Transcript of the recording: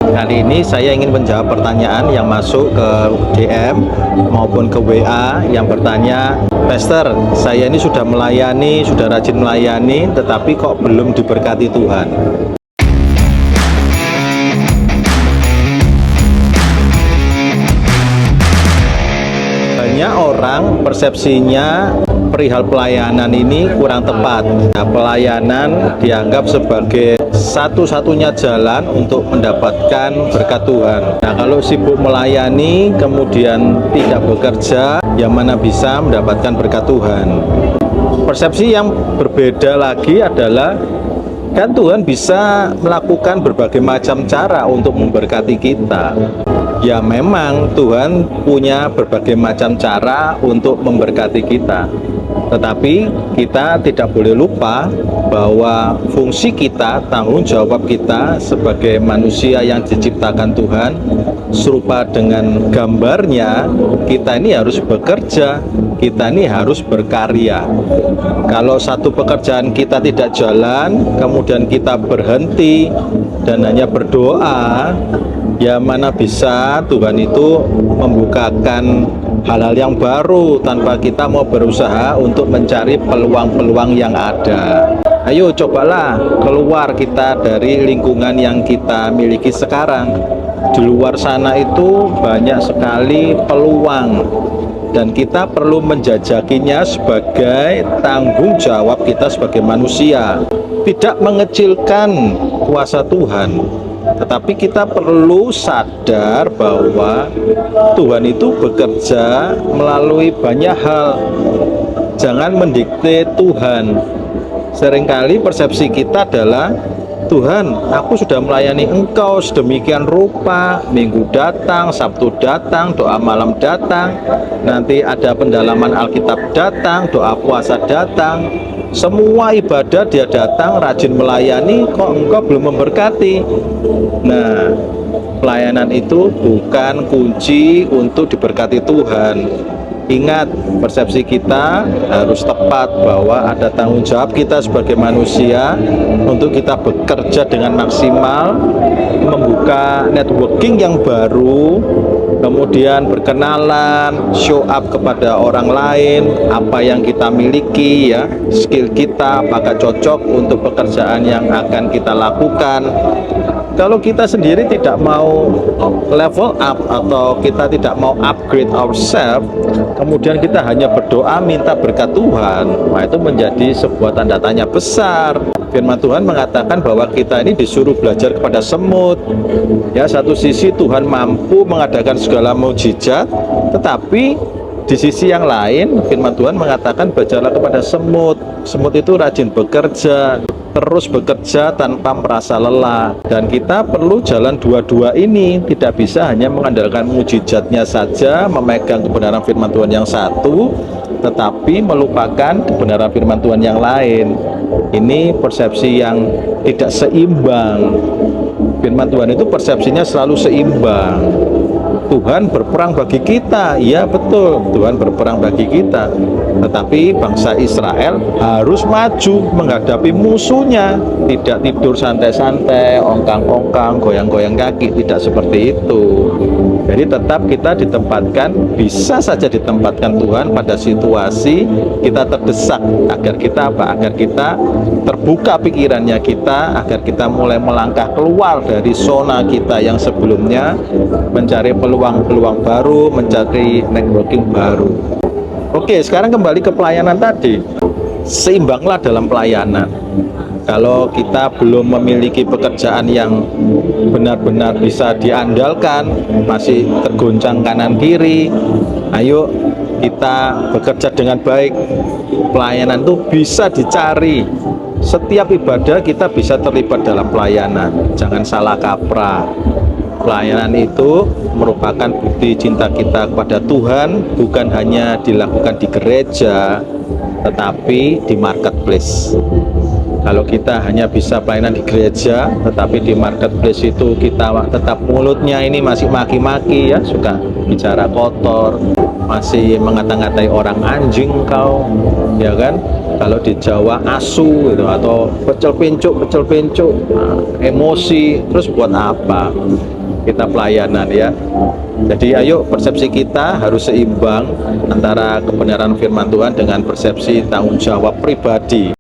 Kali ini saya ingin menjawab pertanyaan yang masuk ke DM maupun ke WA yang bertanya, Pastor, saya ini sudah melayani, sudah rajin melayani, tetapi kok belum diberkati Tuhan. Banyak orang persepsinya perihal pelayanan ini kurang tepat. Nah, pelayanan dianggap sebagai satu-satunya jalan untuk mendapatkan berkat Tuhan. Nah, kalau sibuk melayani kemudian tidak bekerja, yang mana bisa mendapatkan berkat Tuhan. Persepsi yang berbeda lagi adalah kan Tuhan bisa melakukan berbagai macam cara untuk memberkati kita. Ya memang Tuhan punya berbagai macam cara untuk memberkati kita. Tetapi kita tidak boleh lupa bahwa fungsi kita, tanggung jawab kita sebagai manusia yang diciptakan Tuhan serupa dengan gambarnya, kita ini harus bekerja, kita ini harus berkarya. Kalau satu pekerjaan kita tidak jalan, kemudian kita berhenti dan hanya berdoa, ya mana bisa Tuhan itu membukakan hal-hal yang baru tanpa kita mau berusaha untuk mencari peluang-peluang yang ada. Ayo cobalah keluar kita dari lingkungan yang kita miliki sekarang. Di luar sana itu banyak sekali peluang dan kita perlu menjajakinya sebagai tanggung jawab kita sebagai manusia. Tidak mengecilkan kuasa Tuhan, tetapi kita perlu sadar bahwa Tuhan itu bekerja melalui banyak hal. Jangan mendikte Tuhan. Seringkali persepsi kita adalah, Tuhan, aku sudah melayani Engkau sedemikian rupa, Minggu datang, Sabtu datang, doa malam datang, nanti ada pendalaman Alkitab datang, doa puasa datang, semua ibadah dia datang, rajin melayani, kok Engkau belum memberkati? Nah, pelayanan itu bukan kunci untuk diberkati Tuhan. Ingat, persepsi kita harus tepat bahwa ada tanggung jawab kita sebagai manusia untuk kita bekerja dengan maksimal, membuka networking yang baru, kemudian berkenalan, show up kepada orang lain, apa yang kita miliki, ya, skill kita, apakah cocok untuk pekerjaan yang akan kita lakukan. Kalau kita sendiri tidak mau level up atau kita tidak mau upgrade ourselves, kemudian kita hanya berdoa minta berkat Tuhan, nah itu menjadi sebuah tanda tanya besar. Firman Tuhan mengatakan bahwa kita ini disuruh belajar kepada semut. Ya, satu sisi Tuhan mampu mengadakan segala mukjizat, tetapi di sisi yang lain firman Tuhan mengatakan belajarlah kepada semut. Semut itu rajin bekerja, terus bekerja tanpa merasa lelah, dan kita perlu jalan dua-dua ini. Tidak bisa hanya mengandalkan mukjizatnya saja, memegang kebenaran firman Tuhan yang satu, tetapi melupakan kebenaran firman Tuhan yang lain. Ini persepsi yang tidak seimbang. Firman Tuhan itu persepsinya selalu seimbang. Tuhan berperang bagi kita, ya betul, Tuhan berperang bagi kita, tetapi bangsa Israel harus maju menghadapi musuhnya, tidak tidur santai-santai, ongkang-ongkang, goyang-goyang kaki, tidak seperti itu. Jadi tetap kita ditempatkan, bisa saja ditempatkan Tuhan pada situasi kita terdesak, agar kita apa? Agar kita terbuka pikirannya kita, agar kita mulai melangkah keluar dari zona kita yang sebelumnya, mencari peluang-peluang baru, mencari networking baru. Oke, sekarang kembali ke pelayanan tadi. Seimbanglah dalam pelayanan. Kalau kita belum memiliki pekerjaan yang benar-benar bisa diandalkan, masih tergoncang kanan kiri, ayo kita bekerja dengan baik. Pelayanan itu bisa dicari. Setiap ibadah kita bisa terlibat dalam pelayanan. Jangan salah kaprah. Pelayanan itu merupakan bukti cinta kita kepada Tuhan, bukan hanya dilakukan di gereja, tetapi di marketplace. Kalau kita hanya bisa pelayanan di gereja, tetapi di marketplace itu kita tetap mulutnya ini masih maki-maki, ya, suka bicara kotor, masih mengata-ngatai orang, anjing kau, ya kan, Kalau di Jawa asu gitu, atau pecel pincuk, nah, emosi, terus buat apa kita pelayanan ya? Jadi ayo persepsi kita harus seimbang antara kebenaran firman Tuhan dengan persepsi tanggung jawab pribadi.